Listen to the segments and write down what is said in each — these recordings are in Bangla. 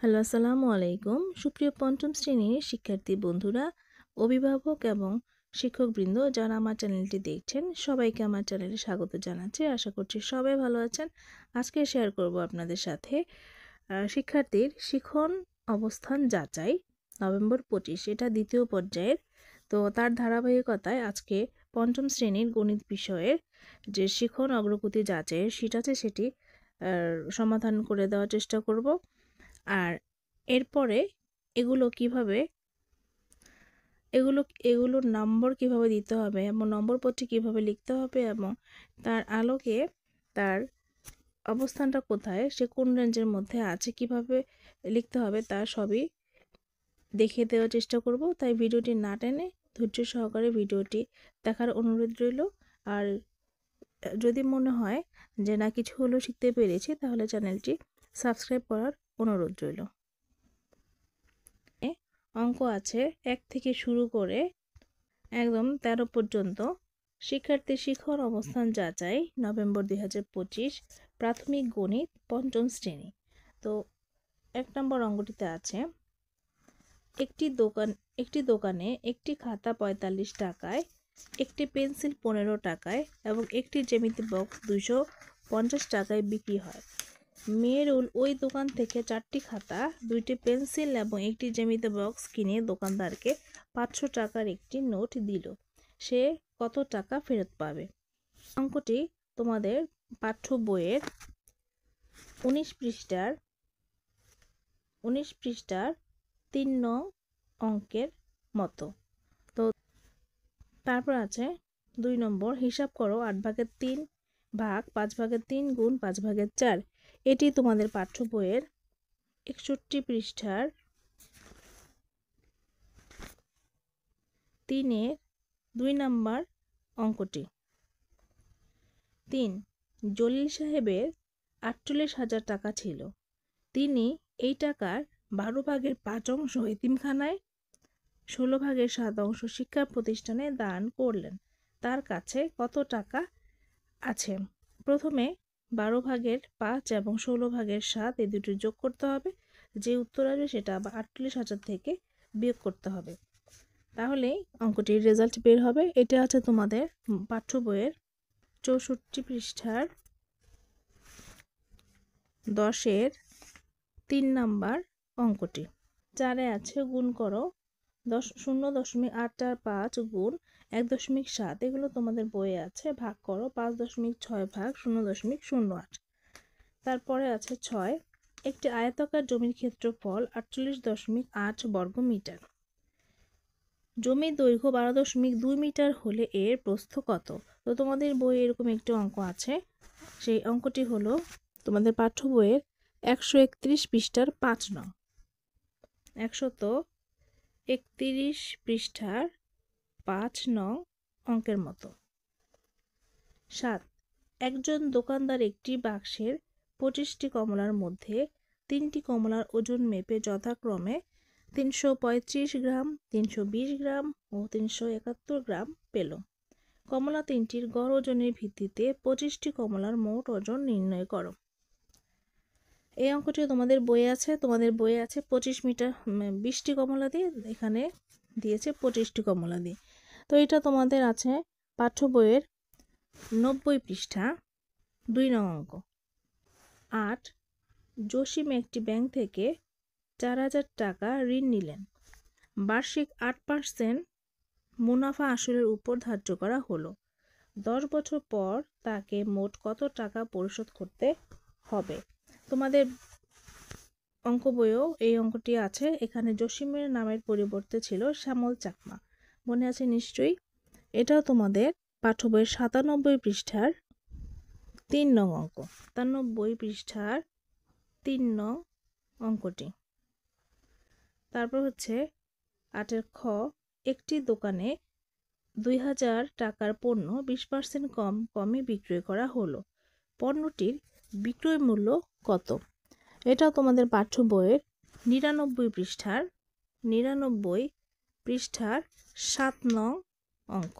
হ্যালো, আসসালামু আলাইকুম। সুপ্রিয় পঞ্চম শ্রেণীর শিক্ষার্থী বন্ধুরা, অভিভাবক এবং শিক্ষকবৃন্দ যারা আমার চ্যানেলটি দেখছেন, সবাইকে আমার চ্যানেলে স্বাগত জানাচ্ছি। আশা করছি সবাই ভালো আছেন। আজকে শেয়ার করব আপনাদের সাথে শিক্ষার্থীর শিখন অবস্থান যাচাই নভেম্বর 25, এটা দ্বিতীয় পর্যায়ের। তো তার ধারাবাহিকতায় আজকে পঞ্চম শ্রেণীর গণিত বিষয়ের যে শিখন অগ্রগতি যাচাইয়ের শীট আছে সেটি সমাধান করে দেওয়ার চেষ্টা করব। আর এরপরে এগুলোর নম্বর কিভাবে দিতে হবে এবং নম্বরপত্রে কিভাবে লিখতে হবে এবং তার আলোকে তার অবস্থানটা কোথায়, সে কোন রেঞ্জের মধ্যে আছে, কিভাবে লিখতে হবে তা সবই দেখিয়ে দেওয়ার চেষ্টা করব। তাই ভিডিওটি না টেনে ধৈর্য সহকারে ভিডিওটি দেখার অনুরোধ রইল। আর যদি মনে হয় যে না কিছু হলেও শিখতে পেরেছি, তাহলে চ্যানেলটি সাবস্ক্রাইব করার অনুরোধ রইল। অঙ্ক আছে 1 থেকে শুরু করে একদম 13 পর্যন্ত। শিক্ষার্থীর শিখন অবস্থান যাচাই নভেম্বর 2025, প্রাথমিক গণিত পঞ্চম শ্রেণী। তো 1 নম্বর অঙ্কটিতে আছে একটি দোকানে একটি খাতা 45 টাকায়, একটি পেন্সিল 15 টাকায় এবং একটি জ্যামিতি বক্স 250 টাকায় বিক্রি হয়। মেয়েরুল ওই দোকান থেকে 4টি খাতা, 2টি পেন্সিল এবং একটি জ্যামিতি বক্স কিনে দোকানদারকে 500 টাকার একটি নোট দিল। সে কত টাকা ফেরত পাবে? অঙ্কটি তোমাদের পাঠ্য বইয়ের 19 পৃষ্ঠার 3 নং অঙ্কের মতো। তো তারপর আছে 2 নম্বর, হিসাব করো 8 ভাগের 3 ভাগ 5 ভাগের 3 গুণ 5 ভাগের 4। এটি তোমাদের পাঠ্য বইয়ের 61 পৃষ্ঠার 3-এর 2 নম্বর অঙ্কটি। 3, জলিল সাহেবের 48,000 টাকা ছিল। তিনি এই টাকার 12 ভাগের 5 অংশ এতিমখানায়, 16 ভাগের 7 অংশ শিক্ষা প্রতিষ্ঠানে দান করলেন। তার কাছে কত টাকা আছে? প্রথমে 12 ভাগের 5 এবং 16 ভাগের 7 এই দুটি যোগ করতে হবে। যে উত্তর আসবে সেটা আবার 48,000 থেকে বিয়োগ করতে হবে। তাহলেই অঙ্কটির রেজাল্ট বের হবে। এটা আছে তোমাদের পাঠ্য বইয়ের 64 পৃষ্ঠার 10-এর 3 নাম্বার অঙ্কটি। 4-এ আছে গুণ করো 0.845 গুণ 1.7, এগুলো তোমাদের বইয়ে আছে। ভাগ করো 5.6 ভাগ 0.08। তারপরে আছে 6, একটি আয়তাকার জমির ক্ষেত্রফল 48.8 বর্গ মিটার। জমির দৈর্ঘ্য 12.2 মিটার হলে এর প্রস্থ কত? তো তোমাদের বইয়ে এরকম একটি অঙ্ক আছে। সেই অঙ্কটি হলো তোমাদের পাঠ্য বইয়ের 131 পৃষ্ঠার 5 নং। 131 পৃষ্ঠার 5 নং অঙ্কের মতো। 7, একজন দোকানদার একটি বাক্সের 25টি কমলার মধ্যে 3টি কমলার ওজন মেপে যথাক্রমে 335 গ্রাম, 320 গ্রাম ও 371 গ্রাম পেল। কমলা 3টির গড় ওজনের ভিত্তিতে 25টি কমলার মোট ওজন নির্ণয় করো। এই অঙ্কটি তোমাদের বইয়ে আছে। 20টি কমলা দিয়ে, এখানে দিয়েছে 25টি কমলা দিয়ে। তো এটা তোমাদের আছে পাঠ্য বইয়ের 90 পৃষ্ঠা 2 নং অঙ্ক। 8, জসিম একটি ব্যাংক থেকে 4,000 টাকা ঋণ নিলেন। বার্ষিক 8% মুনাফা আসলের উপর ধার্য করা হলো। 10 বছর পর তাকে মোট কত টাকা পরিশোধ করতে হবে? তোমাদের অঙ্ক বইয়েও এই অঙ্কটি আছে। এখানে জসিমের নামের পরিবর্তে ছিল শ্যামল চাকমা, মনে আছে নিশ্চয়ই। এটাও তোমাদের পাঠ্য বইয়ের 97 পৃষ্ঠার 3 নং অঙ্ক। 97 পৃষ্ঠার 3 নং অঙ্কটি। তারপর হচ্ছে 8-এর খ, একটি দোকানে 2,000 টাকার পণ্য 20% কমে বিক্রয় করা হলো। পণ্যটির বিক্রয় মূল্য কত? এটাও তোমাদের পাঠ্য বইয়ের 99 পৃষ্ঠার 7 নং অঙ্ক।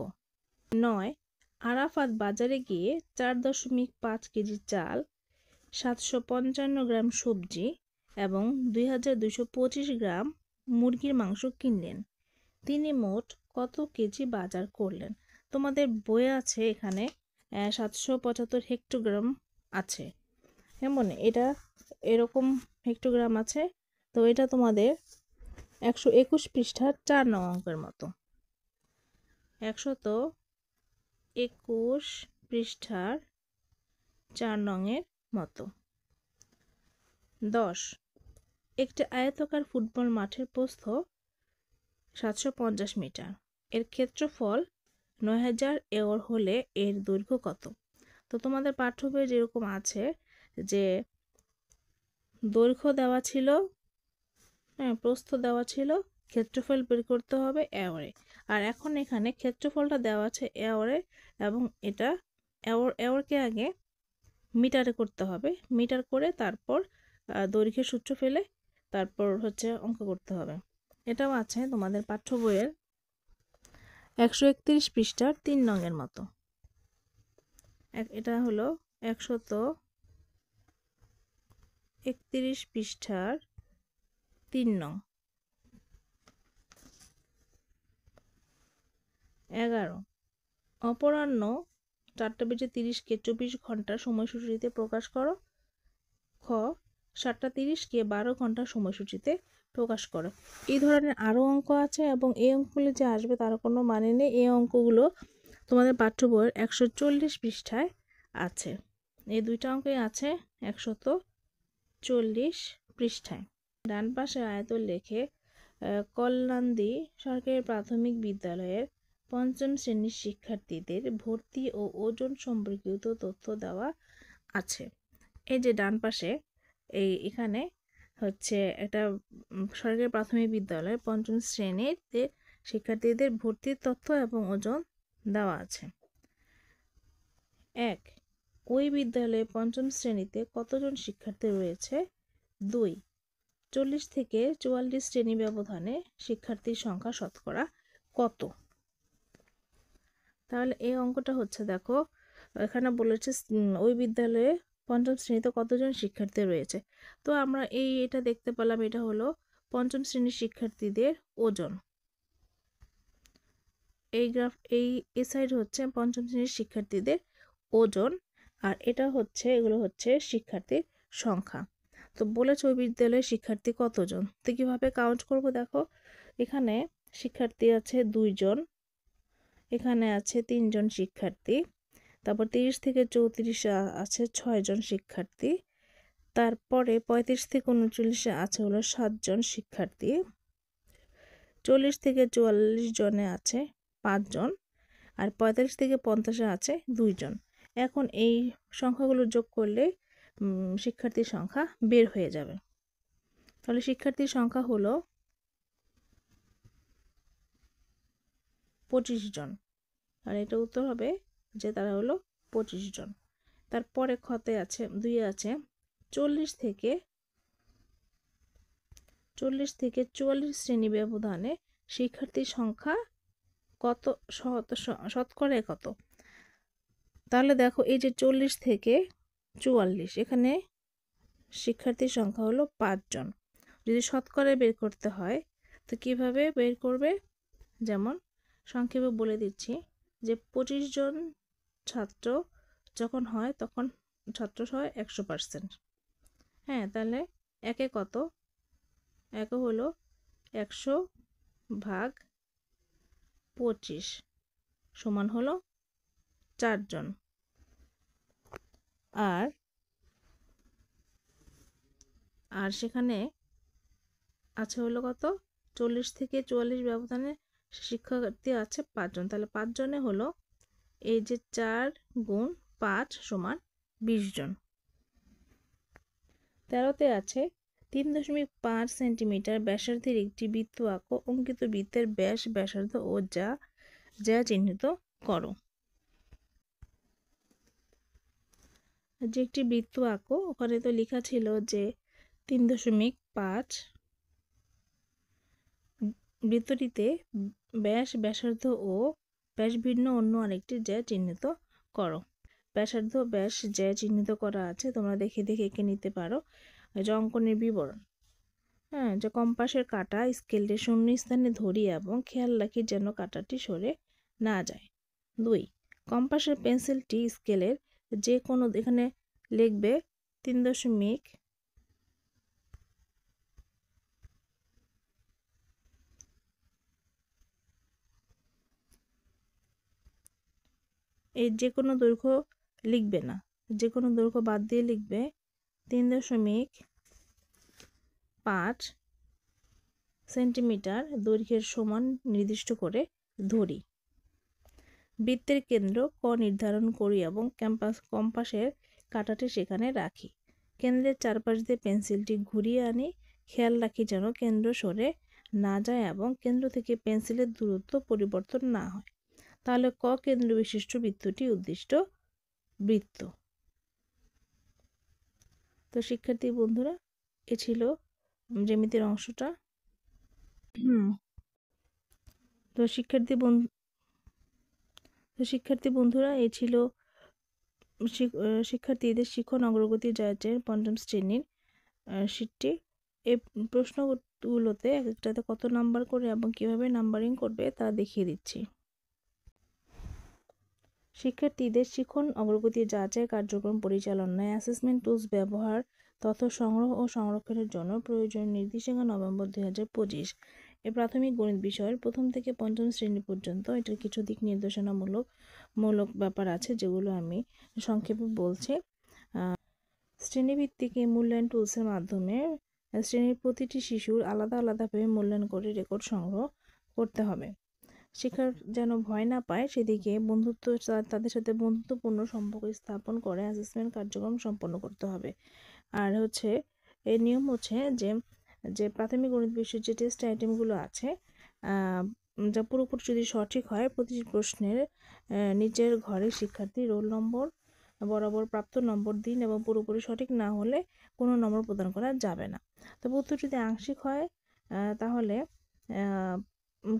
9, আরাফাত বাজারে গিয়ে 4.5 কেজি চাল, 755 গ্রাম সবজি এবং 2225 গ্রাম মুরগির মাংস কিনলেন। তিনি মোট কত কেজি বাজার করলেন? তোমাদের বইয়ে আছে এখানে 775 হেক্টোগ্রাম আছে। এমন এটা এরকম হেক্টোগ্রাম আছে। তো এটা তোমাদের 121 পৃষ্ঠার 4 নং অঙ্কের মতো। 121 পৃষ্ঠার 4 নংয়ের মতো। 10 একটি আয়তাকার ফুটবল মাঠের প্রস্থ 750 মিটার, এর ক্ষেত্রফল 9000 একর হলে এর দৈর্ঘ্য কত? তো তোমাদের পাঠ্য বইয়ে যেরকম আছে যে দৈর্ঘ্য দেওয়া ছিল, হ্যাঁ, প্রস্থ দেওয়া ছিল, ক্ষেত্রফল বের করতে হবে একরে। আর এখন এখানে ক্ষেত্রফলটা দেওয়া আছে একরে এবং এটা একরকে আগে মিটারে করতে হবে, মিটার করে তারপর দৈর্ঘ্যের সূত্র ফেলে তারপর হচ্ছে অঙ্ক করতে হবে। এটাও আছে তোমাদের পাঠ্য বইয়ের 131 পৃষ্ঠার 3 নংয়ের মতো। এটা হলো 131 পৃষ্ঠার 3 নং। 11 অপরাহ্ন 4:30কে 24 ঘন্টার সময়সূচিতে প্রকাশ করো। খ 7:30কে 12 ঘন্টার সময়সূচিতে প্রকাশ করো। এই ধরনের আরও অঙ্ক আছে এবং এই অঙ্কগুলো যে আসবে তার কোনো মানে নেই। এই অঙ্কগুলো তোমাদের পাঠ্য বইয়ের 140 পৃষ্ঠায় আছে। এই দুইটা অঙ্কই আছে 140 পৃষ্ঠায়। ডান পাশে আয়তন লেখে কল্যাণদী সরকারি প্রাথমিক বিদ্যালয়ের 5ম শ্রেণীর শিক্ষার্থীদের ভর্তি ও ওজন সম্পর্কিত তথ্য দেওয়া আছে। এই যে ডান পাশে এখানে হচ্ছে একটা সরকারি প্রাথমিক বিদ্যালয়ের 5ম শ্রেণীর শিক্ষার্থীদের ভর্তির তথ্য এবং ওজন দেওয়া আছে। 1 ওই বিদ্যালয়ে 5ম শ্রেণীতে কতজন শিক্ষার্থী রয়েছে? 2 40 থেকে 44 শ্রেণী ব্যবধানে শিক্ষার্থীর সংখ্যা শতকরা কত? তাহলে এই অঙ্কটা হচ্ছে, দেখো এখানে বলেছে ওই বিদ্যালয়ে 5ম শ্রেণীতে কতজন শিক্ষার্থী রয়েছে। তো আমরা এটা দেখতে পেলাম, এটা হলো 5ম শ্রেণীর শিক্ষার্থীদের ওজন। এই সাইড হচ্ছে 5ম শ্রেণীর শিক্ষার্থীদের ওজন, আর এটা হচ্ছে এগুলো হচ্ছে শিক্ষার্থীর সংখ্যা। তো বলেছে ওই বিদ্যালয়ের শিক্ষার্থী কতজন। তো কীভাবে কাউন্ট করব? দেখো এখানে শিক্ষার্থী আছে 2 জন, এখানে আছে 3 জন শিক্ষার্থী, তারপর 30 থেকে 34 আছে 6 জন শিক্ষার্থী, তারপরে 35 থেকে 39 আছে হলো 7 জন শিক্ষার্থী, 40 থেকে 44 জনে আছে 5 জন, আর 45 থেকে 50 আছে 2 জন। এখন এই সংখ্যাগুলো যোগ করলে শিক্ষার্থীর সংখ্যা বের হয়ে যাবে। তাহলে শিক্ষার্থীর সংখ্যা হলো 25 জন, আর এটা উত্তর হবে যে তারা হলো 25 জন। তারপরে খতে আছে 2 আছে 40 থেকে 44 শ্রেণী ব্যবধানে শিক্ষার্থীর সংখ্যা কত, শতকরা কত? তাহলে দেখো এই যে 40 থেকে 44, এখানে শিক্ষার্থীর সংখ্যা হলো 5 জন। যদি শতকরা বের করতে হয় তো কিভাবে বের করবে? যেমন সংক্ষেপে বলে দিচ্ছি যে 25 জন ছাত্র যখন হয় তখন ছাত্র হয় 100%। হ্যাঁ, তাহলে একে কত? একে হলো 100 ভাগ 25 সমান হলো 4 জন। আর সেখানে আছে হলো কত? 40 থেকে 44 ব্যবধানে শিক্ষার্থী আছে 5 জন। তাহলে 5 জনে হলো এই যে 4 গুণ 5 সমান 20 জন। 13তে আছে 3.5 সেন্টিমিটার ব্যাসার্ধের একটি বৃত্ত আঁকো। অঙ্কিত বৃত্তের ব্যাস, ব্যাসার্ধ ও যা চিহ্নিত করো। যে একটি বৃত্ত আঁকো, ওখানে তো লেখা ছিল যে 3.5, বৃত্তটিতে ব্যাস, ব্যাসার্ধ ও ব্যাস ভিন্ন অন্য আরেকটি জ্যা চিহ্নিত করো। ব্যাসার্ধ, ব্যাস, জ্যা চিহ্নিত করা আছে, তোমরা দেখে দেখে এঁকে নিতে পারো। যে অঙ্কনের বিবরণ। হ্যাঁ, যে কম্পাসের কাঁটা স্কেলটি শূন্যস্থানে ধরি এবং খেয়াল রাখি যেন কাঁটাটি সরে না যায়। 2, কম্পাসের পেন্সিলটি স্কেলের যে কোনো এখানে লিখবে 3 এই যে কোনো দৈর্ঘ্য লিখবে না, যে কোনো দৈর্ঘ্য বাদ দিয়ে লিখবে 3.5 সেন্টিমিটার দৈর্ঘ্যের সমান নির্দিষ্ট করে ধরি। বৃত্তের কেন্দ্র ক নির্ধারণ করি এবং কম্পাসের কাঁটাটি সেখানে রাখি। কেন্দ্রের চারপাশ দিয়ে পেন্সিলটি ঘুরিয়ে আনি, খেয়াল রাখি যেন কেন্দ্র সরে না যায় এবং কেন্দ্র থেকে পেন্সিলের দূরত্ব পরিবর্তন না হয়। তাহলে ক কেন্দ্র বিশিষ্ট বৃত্তটি উদ্দিষ্ট বৃত্ত। তো শিক্ষার্থী বন্ধুরা, এ ছিল জ্যামিতির অংশটা। তো শিক্ষার্থী বন্ধুরা, এ ছিল শিক্ষার্থীদের শিক্ষণ অগ্রগতি যাচাইয়ের 5ম শ্রেণীর শীটটি। এই প্রশ্নগুলোতে এক একটাতে কত নাম্বার করে এবং কিভাবে নাম্বারিং করবে তা দেখিয়ে দিচ্ছি। শিক্ষার্থীদের শিক্ষণ অগ্রগতি যাচাই কার্যক্রম পরিচালনায় অ্যাসেসমেন্ট টুলস ব্যবহার, তথ্য সংগ্রহ ও সংরক্ষণের জন্য প্রয়োজনীয় নির্দেশিকা নভেম্বর 2025। এই প্রাথমিক গণিত বিষয়ের 1ম থেকে 5ম শ্রেণী পর্যন্ত এটার কিছু দিক নির্দেশনামূলক ব্যাপার আছে, যেগুলো আমি সংক্ষেপে বলছি। শ্রেণীভিত্তিক এই মূল্যায়ন টুলসের মাধ্যমে শ্রেণীর প্রতিটি শিশুর আলাদা আলাদাভাবে মূল্যায়ন করে রেকর্ড সংগ্রহ করতে হবে। শেখার যেন ভয় না পায় সেদিকে তাদের সাথে বন্ধুত্বপূর্ণ সম্পর্ক স্থাপন করে অ্যাসেসমেন্ট কার্যক্রম সম্পন্ন করতে হবে। আর এর নিয়ম হচ্ছে যে প্রাথমিক গণিত বিষয়ের যে টেস্ট আইটেমগুলো আছে, যা পুরোপুরি যদি সঠিক হয় প্রতিটি প্রশ্নের নিচের ঘরে শিক্ষার্থী রোল নম্বর বরাবর প্রাপ্ত নম্বর দিন এবং পুরোপুরি সঠিক না হলে কোনো নম্বর প্রদান করা যাবে না। তবে উত্তর যদি আংশিক হয় তাহলে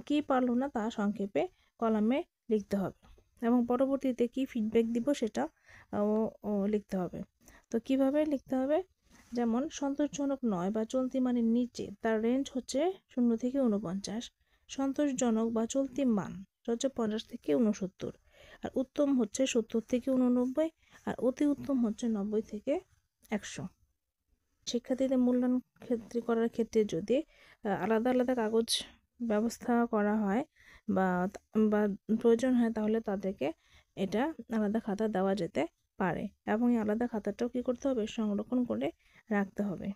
কি পারলো না তা সংক্ষেপে কলামে লিখতে হবে এবং পরবর্তীতে কি ফিডব্যাক দিব সেটা লিখতে হবে। তো কিভাবে লিখতে হবে, যেমন সন্তোষজনক নয় বা চলতি মানের নিচে, তার রেঞ্জ হচ্ছে 0 থেকে 49। সন্তোষজনক বা চলতি মান হচ্ছে 50 থেকে 69, আর উত্তম হচ্ছে 70 থেকে 89, আর অতি উত্তম হচ্ছে 90 থেকে 100। শিক্ষার্থীদের মূল্যায়ন করার ক্ষেত্রে যদি আলাদা আলাদা কাগজ ব্যবস্থা করা হয় বা প্রয়োজন হয় তাহলে তাদেরকে এটা আলাদা খাতা দেওয়া যেতে পারে এবং এই আলাদা খাতাটাও কী করতে হবে, সংরক্ষণ করে রাখতে হবে।